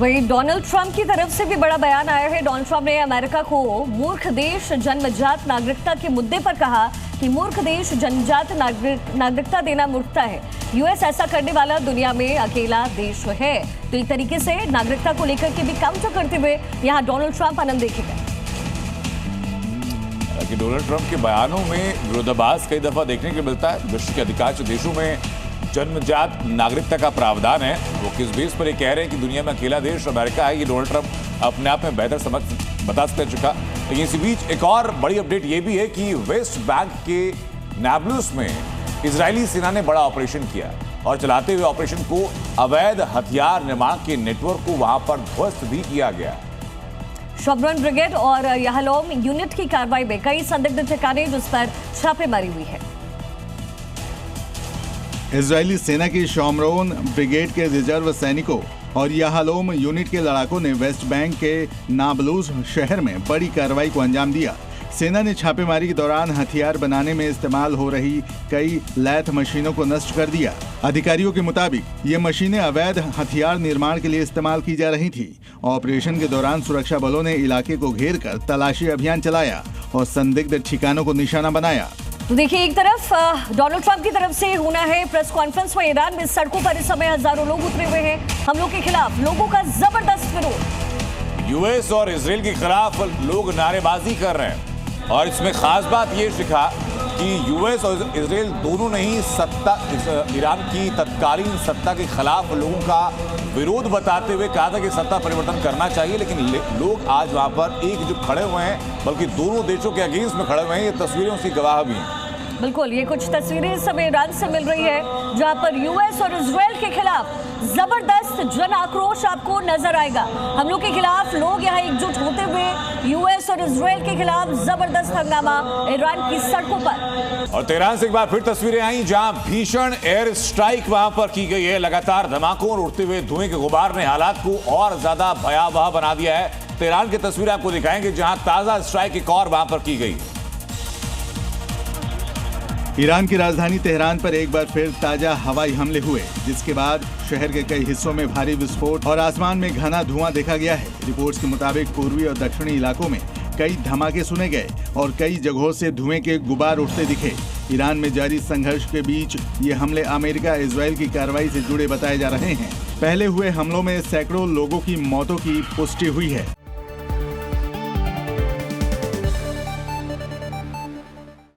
वही Donald Trump की तरफ से भी बड़ा बयान आया है। डोनाल्ड ट्रंप ने अमेरिका को मूर्ख देश, जन्मजात नागरिकता के मुद्दे पर कहा कि मूर्ख देश, जन्मजात नागरिकता देना मूर्खता है। यूएस ऐसा करने वाला दुनिया में अकेला देश है। तो एक तरीके से नागरिकता को लेकर के भी काउंटर करते हुए यहाँ डोनाल्ड ट्रंप आनंद देखेगा कि डोनाल्ड ट्रंप के बयानों में विरोधाभास कई दफा देखने को मिलता है। विश्व के अधिकांश देशों में जन्मजात नागरिकता का प्रावधान है। वो किस बेस पर ये कह रहे हैं कि दुनिया में अकेला देश अमेरिका है, ये डोनाल्ड ट्रंप अपने आप में बेहतर समझ बता चुका। लेकिन इसी बीच एक और बड़ी अपडेट ये भी है कि वेस्ट बैंक के नाब्लुस में इजरायली सेना ने बड़ा ऑपरेशन किया और चलाते हुए ऑपरेशन को अवैध हथियार निर्माण के नेटवर्क को वहां पर ध्वस्त भी किया गया। शोमरोन ब्रिगेड और याहलोम यूनिट की कार्रवाई में कई संदिग्ध ठिकाने जिस पर छापेमारी हुई है। इजरायली सेना की शोमरोन ब्रिगेड के रिजर्व सैनिकों और याहलोम यूनिट के लड़ाकों ने वेस्ट बैंक के नाबलूज शहर में बड़ी कार्रवाई को अंजाम दिया। सेना ने छापेमारी के दौरान हथियार बनाने में इस्तेमाल हो रही कई लैथ मशीनों को नष्ट कर दिया। अधिकारियों के मुताबिक ये मशीनें अवैध हथियार निर्माण के लिए इस्तेमाल की जा रही थी। ऑपरेशन के दौरान सुरक्षा बलों ने इलाके को घेर कर तलाशी अभियान चलाया और संदिग्ध ठिकानों को निशाना बनाया। तो देखिए, एक तरफ डोनाल्ड ट्रंप की तरफ से होना है प्रेस कॉन्फ्रेंस में ईरान में सड़कों पर इस समय हजारों लोग उतरे हुए हैं। हमलों के खिलाफ लोगों का जबरदस्त विरोध। यूएस और इजराइल के खिलाफ लोग नारेबाजी कर रहे हैं और इसमें खास बात ये शिखा कि यूएस और इजराइल दोनों ने ही ईरान की तत्कालीन सत्ता के खिलाफ लोगों का विरोध बताते हुए कहा था कि सत्ता परिवर्तन करना चाहिए। लेकिन लोग आज वहां पर एकजुट खड़े हुए हैं, बल्कि दोनों देशों के अगेंस्ट में खड़े हुए हैं। ये तस्वीरें उसकी गवाह भी हैं। बिल्कुल, ये कुछ तस्वीरें इस समय ईरान से मिल रही है जहां पर यूएस और इजराइल के खिलाफ जबरदस्त जन आक्रोश आपको नजर आएगा। हमलों के खिलाफ लोग यहाँ एकजुट होते हुए यूएस और इजराइल के खिलाफ जबरदस्त हंगामा ईरान की सड़कों पर। और तेहरान से एक बार फिर तस्वीरें आई जहां भीषण एयर स्ट्राइक वहां पर की गई है। लगातार धमाकों और उड़ते हुए धुएं के गुबार ने हालात को और ज्यादा भयावह बना दिया है। तेहरान की तस्वीरें आपको दिखाएंगे जहां ताजा स्ट्राइक एक और वहां पर की गई। ईरान की राजधानी तेहरान पर एक बार फिर ताजा हवाई हमले हुए, जिसके बाद शहर के कई हिस्सों में भारी विस्फोट और आसमान में घना धुआं देखा गया है। रिपोर्ट्स के मुताबिक पूर्वी और दक्षिणी इलाकों में कई धमाके सुने गए और कई जगहों से धुएं के गुबार उठते दिखे। ईरान में जारी संघर्ष के बीच ये हमले अमेरिका इजराइल की कार्रवाई से जुड़े बताए जा रहे हैं। पहले हुए हमलों में सैकड़ों लोगों की मौतों की पुष्टि हुई है।